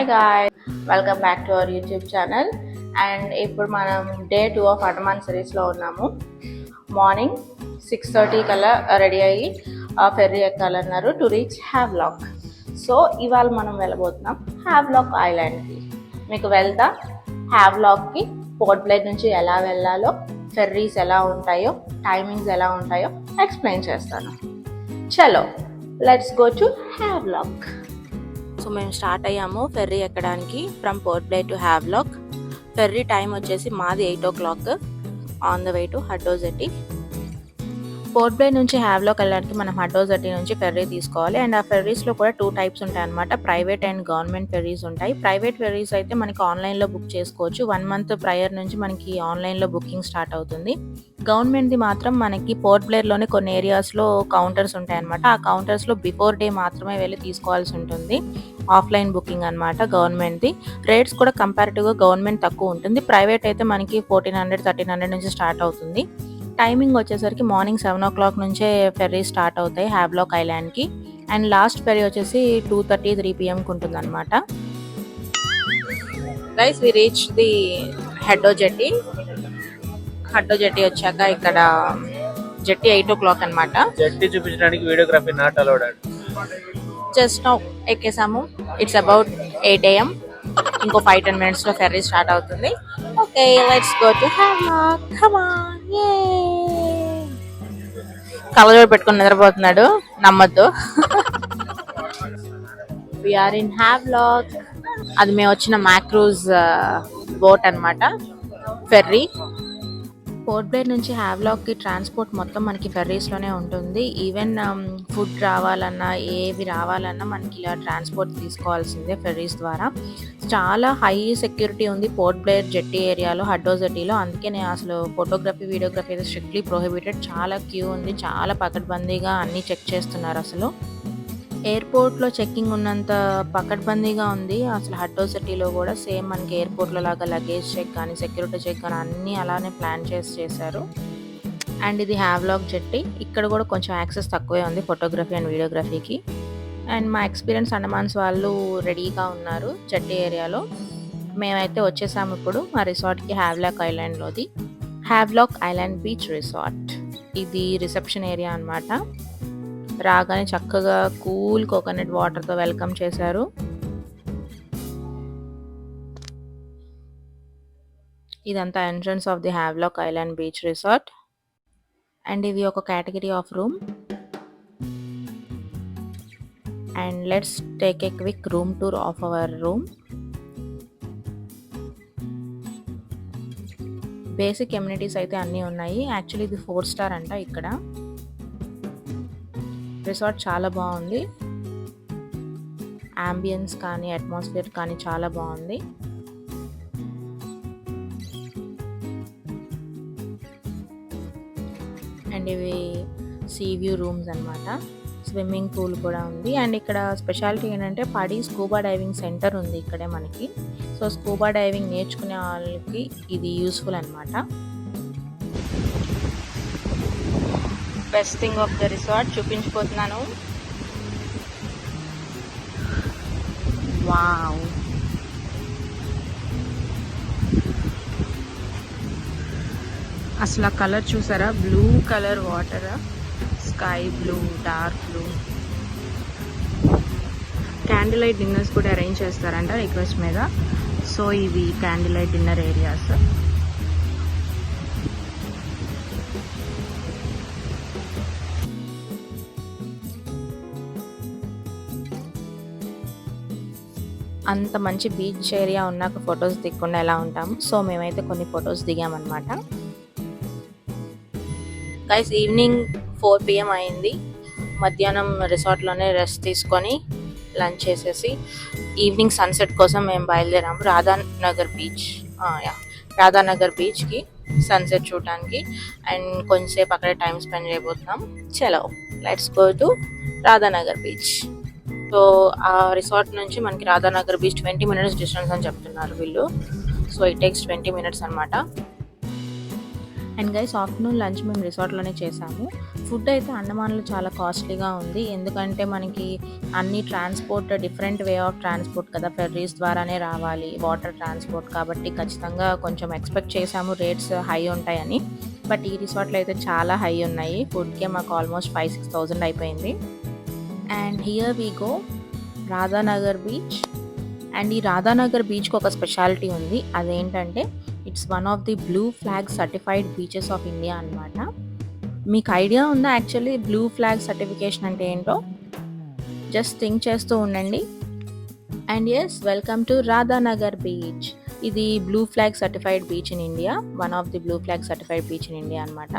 Hi guy, welcome back to our YouTube channel. And ఇప్పుడు మనం day 2 of Andaman సిరీస్లో ఉన్నాము. మార్నింగ్ 6:30 కల్లా రెడీ అయ్యి ఫెర్రీ ఎక్కాలన్నారు టు రీచ్ హ్యావ్లాక్. సో ఇవాళ మనం వెళ్ళబోతున్నాం హ్యావ్లాక్ ఐలాండ్కి. మీకు వెళ్తా హ్యావ్లాక్కి పోర్ట్ బ్లెయిర్ నుంచి ఎలా వెళ్ళాలో, ఫెర్రీస్ ఎలా ఉంటాయో, టైమింగ్స్ ఎలా ఉంటాయో ఎక్స్ప్లెయిన్ చేస్తాను. చలో let's go to Havelock. So మేము స్టార్ట్ అయ్యాము ఫెర్రీ ఎక్కడానికి from Port Blair to Havelock. Ferry time వచ్చేసి మాది 8 o'clock on the way to Haddo jetty. Port Blair నుంచి హ్యావ్లాక్ వెళ్ళడానికి మనం హడ్డోజెట్టి నుంచి ఫెర్రీ తీసుకోవాలి. అండ్ ఆ ఫెర్రీస్లో కూడా 2 టైప్స్ ఉంటాయి అనమాట. ప్రైవేట్ అండ్ గవర్నమెంట్ ఫెర్రీస్ ఉంటాయి. ప్రైవేట్ ఫెర్రీస్ అయితే మనకి ఆన్లైన్లో బుక్ చేసుకోవచ్చు. 1 month ప్రయర్ నుంచి మనకి ఆన్లైన్లో బుకింగ్ స్టార్ట్ అవుతుంది. గవర్నమెంట్ది మాత్రం మనకి పోర్ట్ బ్లెయిర్లోనే కొన్ని ఏరియాస్లో కౌంటర్స్ ఉంటాయి అనమాట. ఆ కౌంటర్స్లో బిఫోర్ డే మాత్రమే వెళ్ళి తీసుకోవాల్సి ఉంటుంది. ఆఫ్లైన్ బుకింగ్ అనమాట గవర్నమెంట్ది. రేట్స్ కూడా కంపారిటివ్గా గవర్నమెంట్ తక్కువ ఉంటుంది. ప్రైవేట్ అయితే మనకి 1400, 1300 నుంచి స్టార్ట్ అవుతుంది. టైమింగ్ వచ్చేసరికి మార్నింగ్ 7 o'clock నుంచే ఫెర్రీ స్టార్ట్ అవుతాయి హ్యావ్లాక్ ఐలాండ్కి. అండ్ లాస్ట్ ఫెర్రీ వచ్చేసి 2:30, 3 PM ఉంటుంది అనమాట. Guys we reach the Haddo jetty. Haddo jetty వచ్చాక ఇక్కడ జెట్టి 8 o'clock అనమాట. జెట్టి చూపించడానికి videography not allowed. Just now ఎక్కేసాము. It's about 8 AM. ఇంకో 5-10 minutes లో ఫెర్రీ స్టార్ట్ అవుతుంది. Okay let's go to Havelock. Come on. యే కళ్ళజోడు పెట్టుకొని నిద్రపోతున్నాడు, నమ్మద్దు. We are in Havelock. అది మేము వచ్చిన మ్యాక్రూజ్ బోట్ అన్నమాట, ఫెర్రీ. పోర్ట్ బ్లెయిర్ నుంచి హ్యావ్లాక్కి ట్రాన్స్పోర్ట్ మొత్తం మనకి ఫెర్రీస్లోనే ఉంటుంది. ఈవెన్ ఫుడ్ రావాలన్నా, ఏవి రావాలన్నా మనకి ఇలా ట్రాన్స్పోర్ట్ తీసుకోవాల్సిందే ఫెర్రీస్ ద్వారా. చాలా హై సెక్యూరిటీ ఉంది పోర్ట్ బ్లెయిర్ జెట్టి ఏరియాలో, హడ్డోజెట్టీలో. అందుకే నేను అసలు ఫోటోగ్రఫీ, వీడియోగ్రఫీ అయితే స్ట్రిక్ట్లీ ప్రొహిబిటెడ్. చాలా క్యూ ఉంది, చాలా పకడ్బందీగా అన్నీ చెక్ చేస్తున్నారు. అసలు ఎయిర్పోర్ట్లో చెక్కింగ్ ఉన్నంత పకడ్బందీగా ఉంది అసలు హడ్డోజెట్టీలో కూడా. సేమ్ మనకి ఎయిర్పోర్ట్లో లాగా లగేజ్ చెక్ కానీ, సెక్యూరిటీ చెక్ కానీ అన్నీ అలానే ప్లాన్ చేశారు. అండ్ ఇది హ్యావ్లాక్ జెట్టి. ఇక్కడ కూడా కొంచెం యాక్సెస్ తక్కువే ఉంది ఫోటోగ్రఫీ అండ్ వీడియోగ్రఫీకి. అండ్ మా ఎక్స్పీరియన్స్ అండమాన్స్ వాళ్ళు రెడీగా ఉన్నారు జెట్టి ఏరియాలో. మేమైతే వచ్చేసాము ఇప్పుడు మా రిసార్ట్కి, హ్యావ్లాక్ ఐలాండ్లోది. Havelock island beach resort. ఇది రిసెప్షన్ ఏరియా అనమాట. రాగానే చక్కగా కూల్ కోకోనట్ వాటర్తో వెల్కమ్ చేశారు. ఇదంతా entrance of the Havelock island beach resort. And ఇది ఒక category of room. And let's take a quick room tour of our room. Basic amenities అయితే అన్నీ ఉన్నాయి. యాక్చువల్లీ ఇది 4 star అంట. ఇక్కడ రిసార్ట్ చాలా బాగుంది. అంబియన్స్ కానీ, అట్మాస్ఫియర్ కానీ చాలా బాగుంది. అండ్ ఇవి సీ వ్యూ రూమ్స్ అనమాట. స్విమ్మింగ్ పూల్ కూడా ఉంది. అండ్ ఇక్కడ స్పెషాలిటీ ఏంటంటే పడి స్కూబా డైవింగ్ సెంటర్ ఉంది ఇక్కడే మనకి. సో స్కూబా డైవింగ్ నేర్చుకునే వాళ్ళకి ఇది యూస్ఫుల్ అనమాట. Best thing of the resort చూపించిపోతున్నాను. వావ్, అసలు ఆ కలర్ చూసారా? Blue colour water, sky blue, dark blue. Candle light dinners కూడా అరేంజ్ చేస్తారంట రిక్వెస్ట్ మీద. సో ఇవి క్యాండిల్ లైట్ డిన్నర్ ఏరియాస్. అంత మంచి బీచ్ ఏరియా ఉన్నాక ఫొటోస్ దిగకుండా ఎలా ఉంటాము? సో మేమైతే కొన్ని ఫొటోస్ దిగామన్నమాట. గైస్ ఈవినింగ్ 4 PM అయింది. మధ్యాహ్నం రిసార్ట్లోనే రెస్ట్ తీసుకొని లంచ్ చేసేసి ఈవినింగ్ సన్సెట్ కోసం మేము బయలుదేరాము రాధానగర్ బీచ్కి సన్సెట్ చూడడానికి. అండ్ కొంచెంసేపు అక్కడే టైం స్పెండ్ చేయబోతున్నాం. చలో let's go to Radhanagar beach. So ఆ రిసార్ట్ నుంచి మనకి రాధానగర్ బీచ్ 20 minutes డిస్టెన్స్ అని చెప్తున్నారు వీళ్ళు. సో ఇట్ టేక్స్ 20 minutes అనమాట. అండ్ గైస్ ఆఫ్టర్నూన్ లంచ్ మేము రిసార్ట్లోనే చేసాము. ఫుడ్ అయితే అండమాన్లో చాలా కాస్ట్లీగా ఉంది. ఎందుకంటే మనకి అన్ని transport different way of transport కదా, ఫెర్రీస్ ద్వారానే రావాలి, వాటర్ ట్రాన్స్పోర్ట్ కాబట్టి ఖచ్చితంగా కొంచెం ఎక్స్పెక్ట్ చేసాము రేట్స్ హై ఉంటాయని. బట్ ఈ రిసార్ట్లో అయితే చాలా హై ఉన్నాయి. ఫుడ్కే మాకు ఆల్మోస్ట్ 5,000-6,000 అయిపోయింది. And here we go Radhanagar beach. And ఈ రాధానగర్ బీచ్కి ఒక స్పెషాలిటీ ఉంది. అదేంటంటే it's one of the blue flag certified beaches of India అనమాట. మీకు ఐడియా ఉందా యాక్చువల్లీ బ్లూ ఫ్లాగ్ సర్టిఫికేషన్ అంటే ఏంటో? జస్ట్ థింక్ చేస్తూ ఉండండి. And yes, welcome to Radhanagar beach. ఇది blue flag certified beach in India, one of the blue flag certified beach in India అనమాట.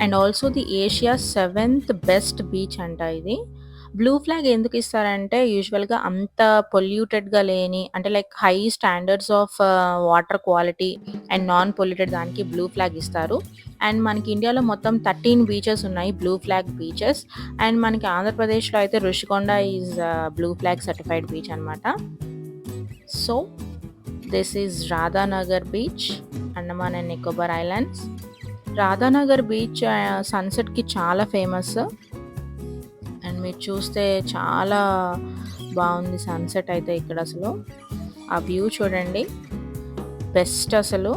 And also the Asia 7th best beach అంట ఇది. Blue flag ఎందుకు ఇస్తారంటే యూజువల్గా అంత పొల్యూటెడ్గా లేని, అంటే like high standards of water quality and non polluted దానికి బ్లూ ఫ్లాగ్ ఇస్తారు. అండ్ మనకి ఇండియాలో మొత్తం 13 బీచెస్ ఉన్నాయి, బ్లూ ఫ్లాగ్ బీచెస్. అండ్ మనకి ఆంధ్రప్రదేశ్లో అయితే Rushikonda is blue flag certified beach అనమాట. So this is Radhanagar beach, Andaman and Nicobar islands. Radhanagar beach సన్సెట్కి చాలా ఫేమస్. అండ్ మీరు చూస్తే చాలా బాగుంది సన్సెట్ అయితే ఇక్కడ. అసలు ఆ వ్యూ చూడండి, బెస్ట్. అసలు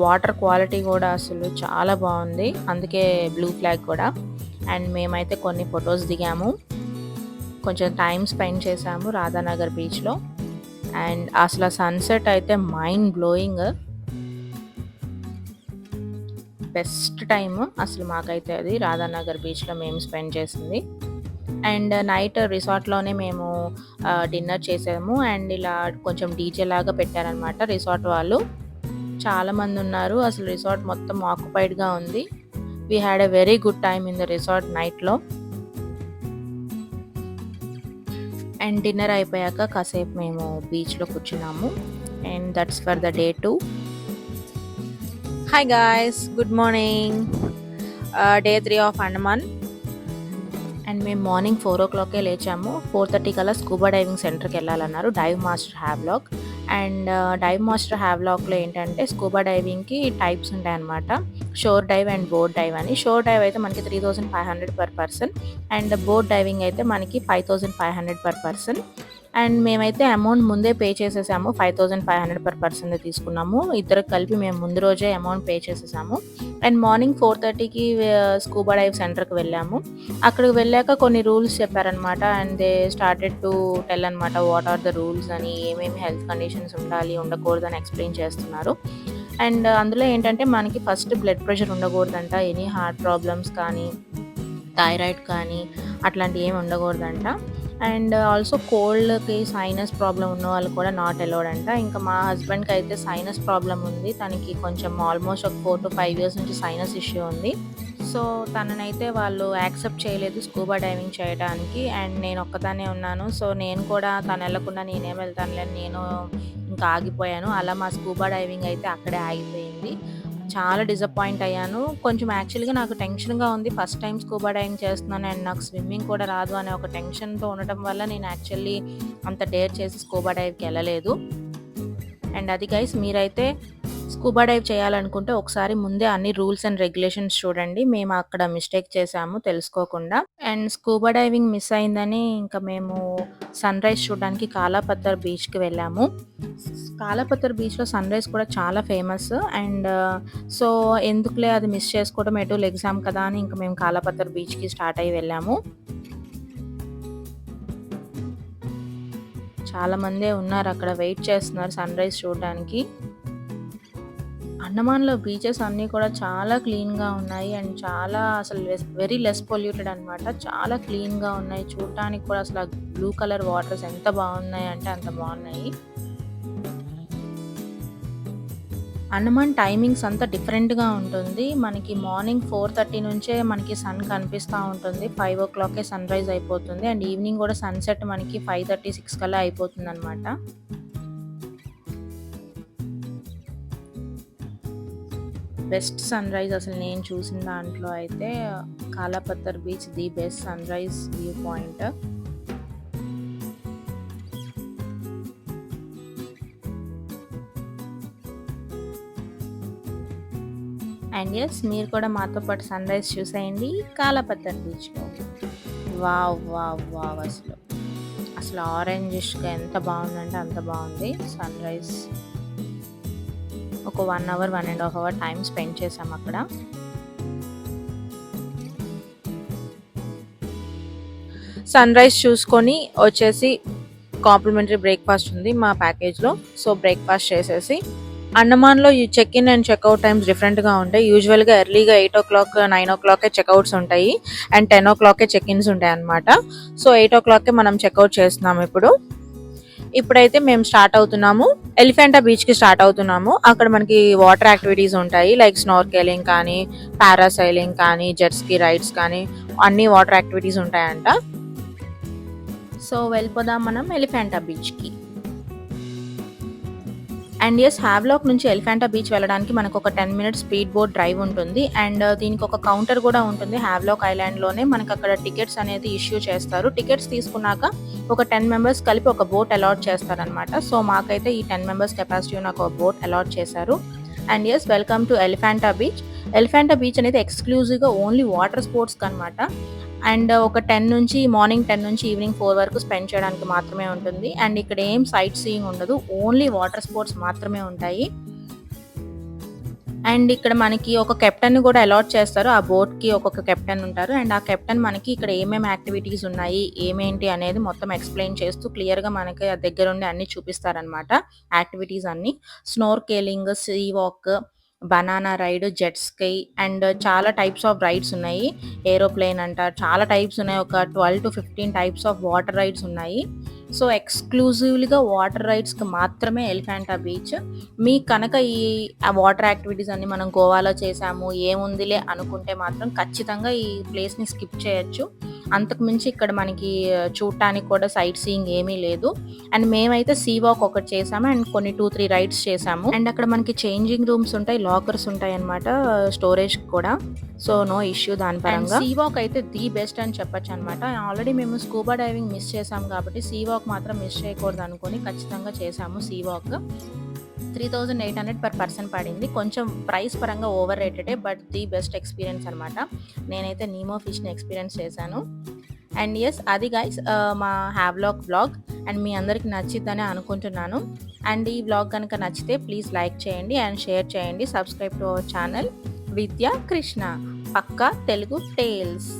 వాటర్ క్వాలిటీ కూడా అసలు చాలా బాగుంది, అందుకే బ్లూ ఫ్లాగ్ కూడా. అండ్ మేమైతే కొన్ని ఫొటోస్ దిగాము, కొంచెం టైం స్పెండ్ చేసాము రాధానగర్ బీచ్లో. అండ్ అసలు సన్సెట్ అయితే మైండ్ బ్లోయింగ్, బెస్ట్ టైమ్ అసలు మాకైతే అది రాధానగర్ బీచ్లో మేము స్పెండ్ చేసింది. అండ్ నైట్ రిసార్ట్లోనే మేము డిన్నర్ చేసాము. అండ్ ఇలా కొంచెం డీజే లాగా పెట్టారనమాట రిసార్ట్ వాళ్ళు. చాలామంది ఉన్నారు, అసలు రిసార్ట్ మొత్తం ఆక్యుపైడ్గా ఉంది. We had a very good time in the resort నైట్లో. అండ్ డిన్నర్ అయిపోయాక కాసేపు మేము బీచ్లో కూర్చున్నాము. And that's for the day 2. Hi guys, good morning. Day 3 of Andaman. And మేము మార్నింగ్ 4 o'clock లేచాము. 4:30 కల్లా స్కూబా డైవింగ్ సెంటర్కి వెళ్ళాలన్నారు dive master Havelock. And dive master హ్యావ్లాక్లో ఏంటంటే స్కూబా డైవింగ్కి టైప్స్ ఉంటాయన్నమాట, shore dive and boat dive అని. షోర్ డైవ్ అయితే మనకి 3,500 per person, and boat diving అయితే మనకి 5,500 per person. అండ్ మేమైతే అమౌంట్ ముందే పే చేసేసాము, 5,500 per person తీసుకున్నాము. ఇద్దరికి కలిపి మేము ముందు రోజే అమౌంట్ పే చేసేసాము. అండ్ మార్నింగ్ 4:30కి స్కూబా డైవ్ సెంటర్కి వెళ్ళాము. అక్కడికి వెళ్ళాక కొన్ని రూల్స్ చెప్పారనమాట. And they started to tell అనమాట వాట్ ఆర్ ద రూల్స్ అని, ఏమేమి హెల్త్ కండిషన్స్ ఉండాలి ఉండకూడదని ఎక్స్ప్లెయిన్ చేస్తున్నారు. అండ్ అందులో ఏంటంటే మనకి ఫస్ట్ బ్లడ్ ప్రెషర్ ఉండకూడదంట, ఎనీ హార్ట్ ప్రాబ్లమ్స్ కానీ థైరాయిడ్ కానీ అట్లాంటివి ఏమి ఉండకూడదంట. అండ్ ఆల్సో కోల్డ్కి సైనస్ ప్రాబ్లం ఉన్న వాళ్ళు కూడా నాట్ అలౌడ్ అంట. ఇంకా మా హస్బెండ్కి అయితే సైనస్ ప్రాబ్లం ఉంది, తనకి కొంచెం ఆల్మోస్ట్ ఒక 4 to 5 years నుంచి సైనస్ ఇష్యూ ఉంది. సో తననైతే వాళ్ళు యాక్సెప్ట్ చేయలేదు స్కూబా డైవింగ్ చేయడానికి. అండ్ నేను ఒక్కదానే ఉన్నాను. సో నేను కూడా తను వెళ్ళకుండా నేనేం వెళ్తానులే, నేను ఇంకా ఆగిపోయాను. అలా మా స్కూబా డైవింగ్ అయితే అక్కడే ఆగిపోయింది. చాలా డిసప్పాయింట్ అయ్యాను. కొంచెం యాక్చువల్గా నాకు టెన్షన్గా ఉంది, ఫస్ట్ టైం స్కూబా డైవింగ్ చేస్తున్నాను అండ్ నాకు స్విమ్మింగ్ కూడా రాదు అనే ఒక టెన్షన్తో ఉండటం వల్ల నేను యాక్చువల్లీ అంత డేర్ చేసి స్కూబా డైవ్కి వెళ్ళలేదు. అండ్ అది గైస్, మీరైతే స్కూబా డైవ్ చేయాలనుకుంటే ఒకసారి ముందే అన్ని రూల్స్ అండ్ రెగ్యులేషన్స్ చూడండి. మేము అక్కడ మిస్టేక్ చేసాము తెలుసుకోకుండా. అండ్ స్కూబా డైవింగ్ మిస్ అయిందని ఇంకా మేము సన్ రైజ్ చూడడానికి కాలాపత్తర్ బీచ్కి వెళ్ళాము. కాలాపత్తర్ బీచ్లో సన్ రైజ్ కూడా చాలా ఫేమస్. అండ్ సో ఎందుకులే అది మిస్ చేసుకోవడం, ఎటు ఎగ్జామ్ కదా అని ఇంకా మేము కాలాపత్తర్ బీచ్కి స్టార్ట్ అయ్యి వెళ్ళాము. చాలామందే ఉన్నారు అక్కడ, వెయిట్ చేస్తున్నారు సన్ రైజ్ చూడడానికి. అండమాన్లో బీచెస్ అన్నీ కూడా చాలా క్లీన్గా ఉన్నాయి అండ్ చాలా అసలు వెరీ లెస్ పొల్యూటెడ్ అనమాట. చాలా క్లీన్గా ఉన్నాయి, చూడటానికి కూడా అసలు బ్లూ కలర్ వాటర్స్ ఎంత బాగున్నాయి అంటే అంత బాగున్నాయి. అండమాన్ టైమింగ్స్ అంతా డిఫరెంట్గా ఉంటుంది. మనకి మార్నింగ్ 4:30 నుంచే మనకి సన్ కనిపిస్తూ ఉంటుంది, 5 o'clock సన్ రైజ్ అయిపోతుంది. అండ్ ఈవినింగ్ కూడా సన్సెట్ మనకి 5:36 కల్లా అయిపోతుంది అనమాట. బెస్ట్ సన్ రైజ్ అసలు నేను చూసిన దాంట్లో అయితే Kalapathar beach the best sunrise view point. And yes మీరు కూడా మాతో పాటు సన్ రైజ్ చూసేయండి కాలాపత్తర్ బీచ్లో. వావ్ వావ్ వావ్ అసలు అసలు ఆరెంజిష్గా ఎంత బాగుందంటే అంత బాగుంది సన్ రైజ్. ఒక 1 అవర్ 1.5 అవర్ టైం స్పెండ్ చేసాం అక్కడ. సన్ రైజ్ చూసుకొని వచ్చేసి కాంప్లిమెంటరీ బ్రేక్ఫాస్ట్ ఉంది మా ప్యాకేజ్లో. సో బ్రేక్ఫాస్ట్ చేసేసి అండమాన్లో ఈ check in and checkout times డిఫరెంట్గా ఉంటాయి. యూజువల్గా ఎర్లీగా 8 o'clock 9 o'clock చెక్అవుట్స్ ఉంటాయి అండ్ 10 o'clock చెక్ ఇన్స్ ఉంటాయి అన్నమాట. సో 8 o'clock మనం చెక్అవుట్ చేస్తున్నాము. ఇప్పుడైతే మేము స్టార్ట్ అవుతున్నాము, ఎలిఫెంటా బీచ్కి స్టార్ట్ అవుతున్నాము. అక్కడ మనకి వాటర్ యాక్టివిటీస్ ఉంటాయి లైక్ స్నార్కెలింగ్ కానీ, పారాసైలింగ్ కానీ, జెట్స్కీ రైడ్స్ కానీ అన్ని వాటర్ యాక్టివిటీస్ ఉంటాయంట. సో వెళ్ళిపోదాం మనం ఎలిఫెంటా బీచ్కి. అండ్ ఎస్ హ్యావ్లాక్ నుంచి ఎలిఫెంటా బీచ్ వెళ్ళడానికి మనకు ఒక 10 minutes స్పీడ్ బోట్ డ్రైవ్ ఉంటుంది. అండ్ దీనికి ఒక కౌంటర్ కూడా ఉంటుంది హ్యావ్లాక్ ఐలాండ్లోనే. మనకు అక్కడ టికెట్స్ అనేది ఇష్యూ చేస్తారు. టికెట్స్ తీసుకున్నాక ఒక 10 members కలిపి ఒక బోట్ అలాట్ చేస్తారనమాట. సో మాకైతే ఈ 10 members కెపాసిటీ ఉన్న ఒక బోట్ అలాట్ చేశారు. And yes welcome to Elephanta beach. Elephanta beach అనేది ఎక్స్క్లూజివ్గా ఓన్లీ వాటర్ స్పోర్ట్స్కి అనమాట. అండ్ ఒక మార్నింగ్ 10 నుంచి ఈవినింగ్ 4 వరకు స్పెండ్ చేయడానికి మాత్రమే ఉంటుంది. అండ్ ఇక్కడ ఏం సైట్ సీయింగ్ ఉండదు, ఓన్లీ వాటర్ స్పోర్ట్స్ మాత్రమే ఉంటాయి. అండ్ ఇక్కడ మనకి ఒక కెప్టెన్ కూడా అలాట్ చేస్తారు. ఆ బోట్కి ఒక్కొక్క కెప్టెన్ ఉంటారు. అండ్ ఆ కెప్టెన్ మనకి ఇక్కడ ఏమేమి యాక్టివిటీస్ ఉన్నాయి ఏమేంటి అనేది మొత్తం ఎక్స్ప్లెయిన్ చేస్తూ క్లియర్గా మనకి దగ్గరుండి అన్ని చూపిస్తారనమాట. యాక్టివిటీస్ అన్ని snorkelling, sea walk, banana ride, jet ski and చాలా టైప్స్ ఆఫ్ రైడ్స్ ఉన్నాయి. ఏరోప్లేన్ అంట చాలా టైప్స్ ఉన్నాయి. ఒక 12 to 15 types of water rides ఉన్నాయి. సో ఎక్స్క్లూజివ్లీగా వాటర్ రైడ్స్కి మాత్రమే ఎలిఫెంటా బీచ్. మీకు కనుక ఈ వాటర్ యాక్టివిటీస్ అన్ని మనం గోవాలో చేసాము ఏముందిలే అనుకుంటే మాత్రం ఖచ్చితంగా ఈ ప్లేస్ని స్కిప్ చేయొచ్చు. అంతకుమించి ఇక్కడ మనకి చూడటానికి కూడా సైట్ సీయింగ్ ఏమీ లేదు. అండ్ మేమైతే సీ వాక్ ఒకటి చేసాము అండ్ కొన్ని 2-3 రైడ్స్ చేసాము. అండ్ అక్కడ మనకి చేంజింగ్ రూమ్స్ ఉంటాయి, లాకర్స్ ఉంటాయి అనమాట, స్టోరేజ్ కూడా. సో నో ఇష్యూ దాని పరంగా. సీ వాక్ అయితే ది బెస్ట్ అని చెప్పొచ్చు అనమాట. ఆల్రెడీ మేము స్కూబా డైవింగ్ మిస్ చేసాం కాబట్టి సీ వాక్ మాత్రం మిస్ చేయకూడదు అనుకొని ఖచ్చితంగా చేసాము సీ వాక్. 3,800 per person పడింది. కొంచెం ప్రైస్ పరంగా ఓవర్ రేటెడే బట్ ది బెస్ట్ ఎక్స్పీరియన్స్ అనమాట. నేనైతే నీమో ఫిష్ని ఎక్స్పీరియన్స్ చేశాను. అండ్ ఎస్ అది గైస్ మా హ్యావ్లాక్ వ్లాగ్. అండ్ మీ అందరికి నచ్చిద్దని అనుకుంటున్నాను. అండ్ ఈ వ్లాగ్ కనుక నచ్చితే ప్లీజ్ లైక్ చేయండి అండ్ షేర్ చేయండి. Subscribe to our channel Vidya Krishna Pakka Telugu tales.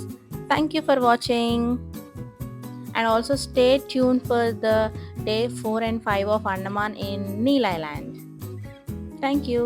Thank you for watching. And also stay tuned for the day 4 and 5 of Andaman in Neil Island. Thank you.